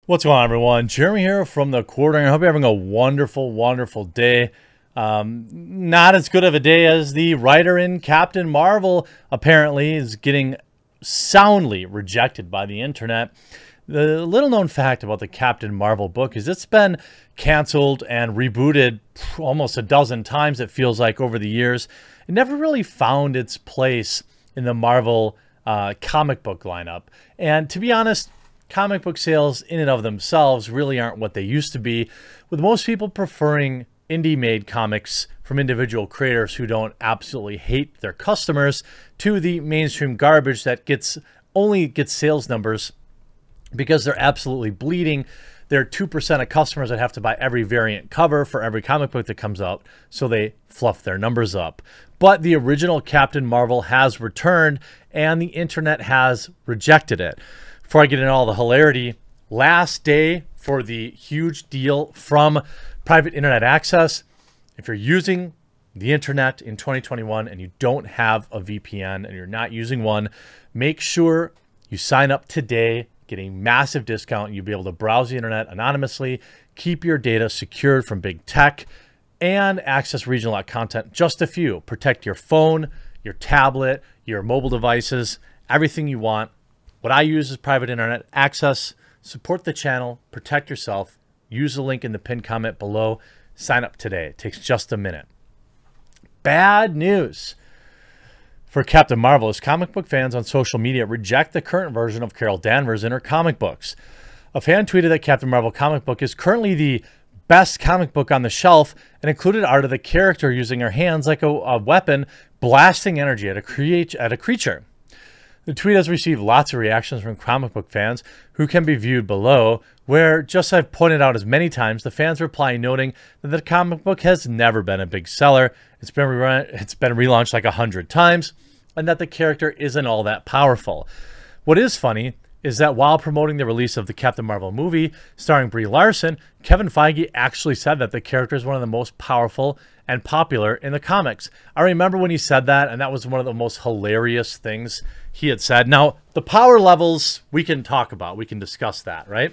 What's going on, everyone? Jeremy here from the Quartering. I hope you're having a wonderful, wonderful day. Not as good of a day as the writer in Captain Marvel apparently is getting soundly rejected by the internet. The little known fact about the Captain Marvel book is it's been canceled and rebooted almost a dozen times, it feels like, over the years. It never really found its place in the Marvel comic book lineup. And to be honest, comic book sales in and of themselves really aren't what they used to be, with most people preferring indie-made comics from individual creators who don't absolutely hate their customers to the mainstream garbage that only gets sales numbers because they're absolutely bleeding. There are 2% of customers that have to buy every variant cover for every comic book that comes out, so they fluff their numbers up. But the original Captain Marvel has returned, and the internet has rejected it. Before I get into all the hilarity, last day for the huge deal from Private Internet Access. If you're using the internet in 2021 and you don't have a VPN and you're not using one, make sure you sign up today, get a massive discount. You'll be able to browse the internet anonymously, keep your data secured from big tech, and access regional content, just a few. Protect your phone, your tablet, your mobile devices, everything you want. What I use is Private Internet Access. Support the channel, protect yourself. Use the link in the pinned comment below. Sign up today. It takes just a minute. Bad news for Captain Marvel is comic book fans on social media reject the current version of Carol Danvers in her comic books. A fan tweeted that Captain Marvel comic book is currently the best comic book on the shelf and included art of the character using her hands like a weapon, blasting energy at a creature. The tweet has received lots of reactions from comic book fans who can be viewed below, where, just as I've pointed out as many times, the fans reply noting that the comic book has never been a big seller, it's been relaunched like 100 times, and that the character isn't all that powerful. What is funny is that while promoting the release of the Captain Marvel movie starring Brie Larson, Kevin Feige actually said that the character is one of the most powerful and popular in the comics. I remember when he said that, and that was one of the most hilarious things he had said. Now, the power levels we can talk about. We can discuss that, right?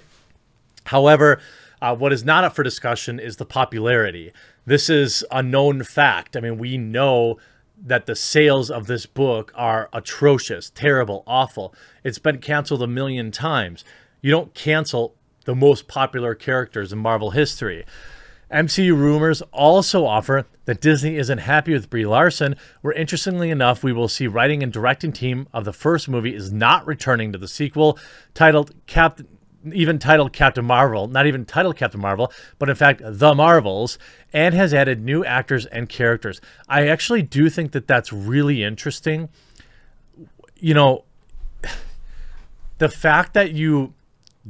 However, what is not up for discussion is the popularity. This is a known fact. I mean, we know that the sales of this book are atrocious, terrible, awful. It's been canceled a million times. You don't cancel the most popular characters in Marvel history. MCU rumors also offer that Disney isn't happy with Brie Larson, where interestingly enough, we will see writing and directing team of the first movie is not returning to the sequel, titled Captain Marvel, not even titled Captain Marvel, but in fact, The Marvels, and has added new actors and characters. I actually do think that that's really interesting. You know, the fact that you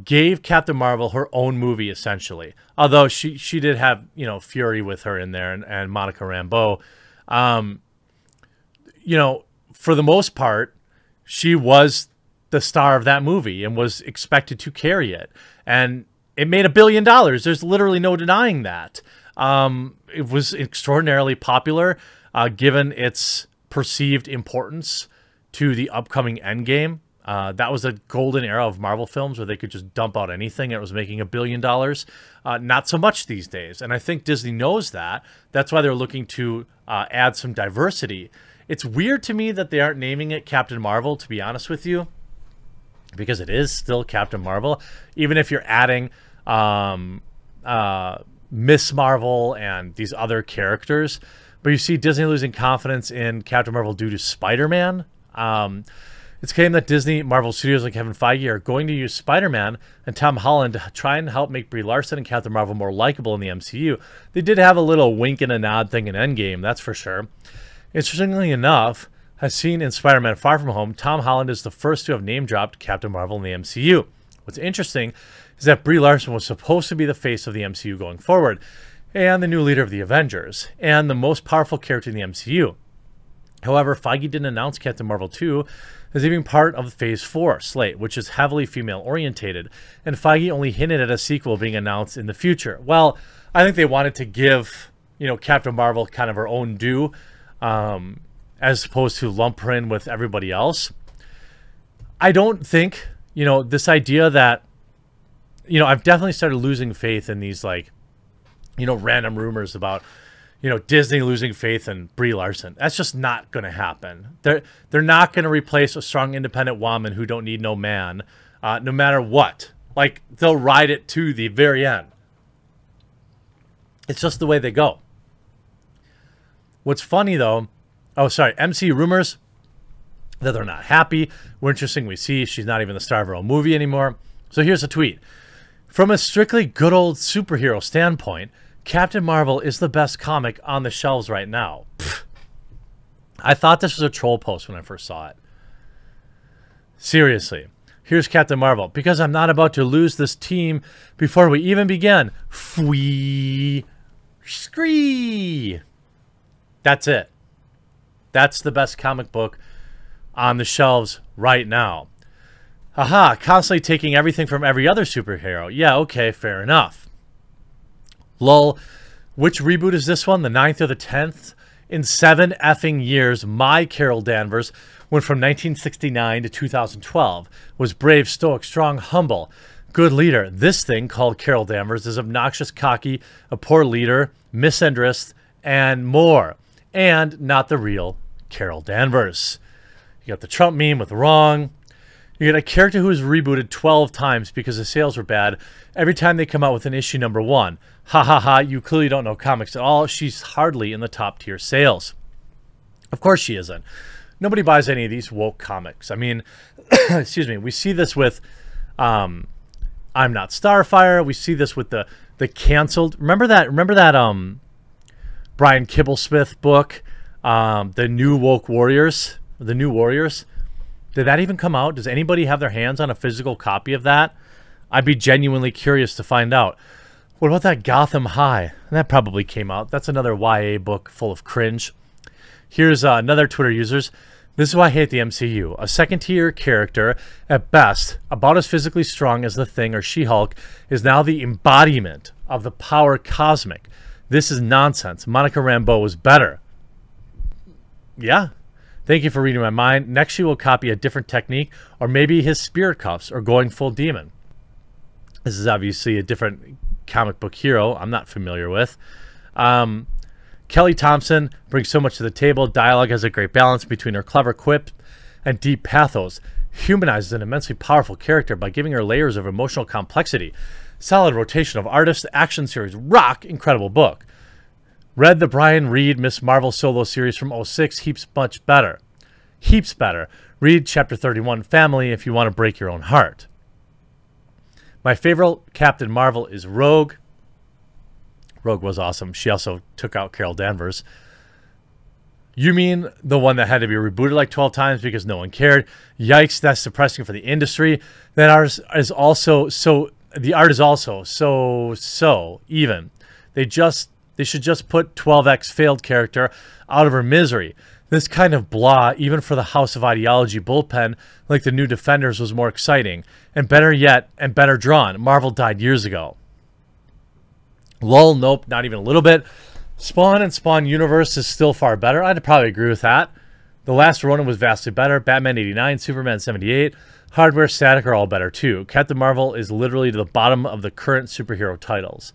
gave Captain Marvel her own movie, essentially, although she did have, you know, Fury with her in there and Monica Rambeau. You know, for the most part, she was the star of that movie and was expected to carry it. And it made $1 billion. There's literally no denying that. It was extraordinarily popular, given its perceived importance to the upcoming Endgame. That was a golden era of Marvel films where they could just dump out anything and it was making $1 billion. Not so much these days. And I think Disney knows that. That's why they're looking to add some diversity. It's weird to me that they aren't naming it Captain Marvel, to be honest with you, because it is still Captain Marvel. Even if you're adding Miss Marvel and these other characters. But you see Disney losing confidence in Captain Marvel due to Spider-Man. It's claimed that Disney, Marvel Studios, and Kevin Feige are going to use Spider-Man and Tom Holland to try and help make Brie Larson and Captain Marvel more likable in the MCU. They did have a little wink and a nod thing in Endgame, that's for sure. Interestingly enough, as seen in Spider-Man Far From Home, Tom Holland is the first to have name-dropped Captain Marvel in the MCU. What's interesting is that Brie Larson was supposed to be the face of the MCU going forward, and the new leader of the Avengers, and the most powerful character in the MCU. However, Feige didn't announce Captain Marvel 2 as being part of the Phase 4 slate, which is heavily female-orientated, and Feige only hinted at a sequel being announced in the future. Well, I think they wanted to give, you know, Captain Marvel kind of her own due, as opposed to lump her in with everybody else. I don't think, you know, this idea that you know, I've definitely started losing faith in these, like, you know, random rumors about, you know, Disney losing faith in Brie Larson. That's just not going to happen. They're not going to replace a strong, independent woman who don't need no man, no matter what. Like, they'll ride it to the very end. It's just the way they go. What's funny, though, MCU rumors that they're not happy. We're interesting. We see she's not even the star of her own movie anymore. So here's a tweet. From a strictly good old superhero standpoint, Captain Marvel is the best comic on the shelves right now. Pfft. I thought this was a troll post when I first saw it. Seriously. Here's Captain Marvel. Because I'm not about to lose this team before we even begin. Fwee. Scree. That's it. That's the best comic book on the shelves right now. Aha, constantly taking everything from every other superhero. Yeah, okay, fair enough. Lol, which reboot is this one? The 9th or the 10th? In 7 effing years, my Carol Danvers went from 1969 to 2012. Was brave, stoic, strong, humble, good leader. This thing called Carol Danvers is obnoxious, cocky, a poor leader, misandrist, and more. And not the real Carol Danvers. You got the Trump meme with wrong. You get a character who is rebooted 12 times because the sales were bad every time they come out with an issue number 1. Ha ha ha, you clearly don't know comics at all. She's hardly in the top tier sales. Of course she isn't. Nobody buys any of these woke comics. I mean, excuse me, we see this with I'm Not Starfire. We see this with the canceled. Remember that Brian Kibblesmith book, The New Woke Warriors, The New Warriors? Did that even come out? Does anybody have their hands on a physical copy of that? I'd be genuinely curious to find out. What about that Gotham High? That probably came out. That's another YA book full of cringe. Here's another Twitter users. This is why I hate the MCU. A second-tier character, at best, about as physically strong as The Thing or She-Hulk, is now the embodiment of the power cosmic. This is nonsense. Monica Rambeau was better. Yeah. Thank you for reading my mind. Next, she will copy a different technique, or maybe his spirit cuffs, or going full demon. This is obviously a different comic book hero I'm not familiar with. Kelly Thompson brings so much to the table. Dialogue has a great balance between her clever quip and deep pathos. Humanizes an immensely powerful character by giving her layers of emotional complexity. Solid rotation of artists. Action series rock. Incredible book. Read the Brian Reed Miss Marvel solo series from 06. Heaps much better. Heaps better. Read Chapter 31 Family if you want to break your own heart. My favorite Captain Marvel is Rogue. Rogue was awesome. She also took out Carol Danvers. You mean the one that had to be rebooted like 12 times because no one cared? Yikes, that's depressing for the industry. That art is also the art is also so even. They should just put 12X failed character out of her misery. This kind of blah, even for the House of Ideology bullpen, like the New Defenders, was more exciting. And better yet, and better drawn. Marvel died years ago. Lol, nope, not even a little bit. Spawn and Spawn Universe is still far better. I'd probably agree with that. The Last Ronin was vastly better. Batman 89, Superman 78, Hardware, Static are all better too. Captain Marvel is literally to the bottom of the current superhero titles.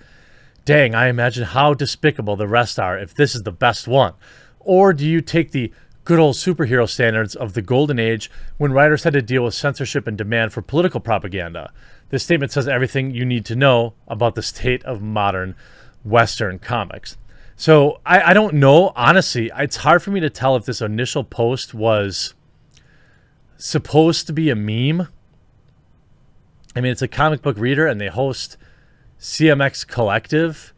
Dang, I imagine how despicable the rest are if this is the best one. Or do you take the good old superhero standards of the golden age when writers had to deal with censorship and demand for political propaganda? This statement says everything you need to know about the state of modern Western comics. So I don't know. Honestly, it's hard for me to tell if this initial post was supposed to be a meme. I mean, it's a comic book reader and they host CMX Collective.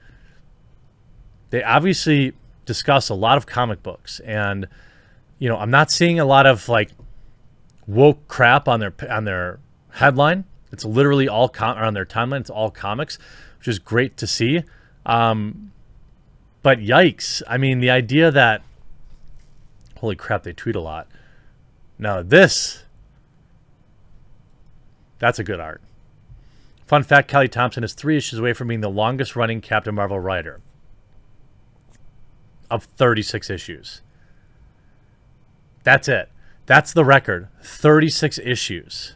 They obviously discuss a lot of comic books, and you know, I'm not seeing a lot of like woke crap on their headline. It's literally all or on their timeline. It's all comics, which is great to see. But yikes! I mean, the idea that holy crap, they tweet a lot. Now that's a good art. Fun fact: Kelly Thompson is 3 issues away from being the longest-running Captain Marvel writer of 36 issues. That's it. That's the record. 36 issues.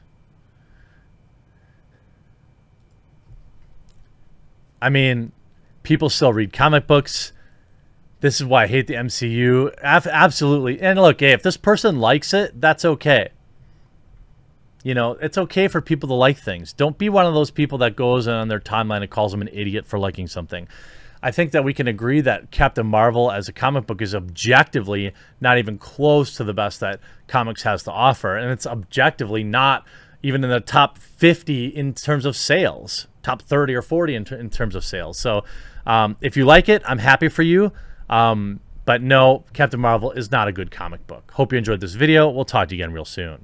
I mean, people still read comic books. This is why I hate the MCU. Absolutely. And look, hey, if this person likes it, that's okay. You know, it's okay for people to like things. Don't be one of those people that goes on their timeline and calls them an idiot for liking something. I think that we can agree that Captain Marvel as a comic book is objectively not even close to the best that comics has to offer. And it's objectively not even in the top 50 in terms of sales, top 30 or 40 in terms of sales. So if you like it, I'm happy for you. But no, Captain Marvel is not a good comic book. Hope you enjoyed this video. We'll talk to you again real soon.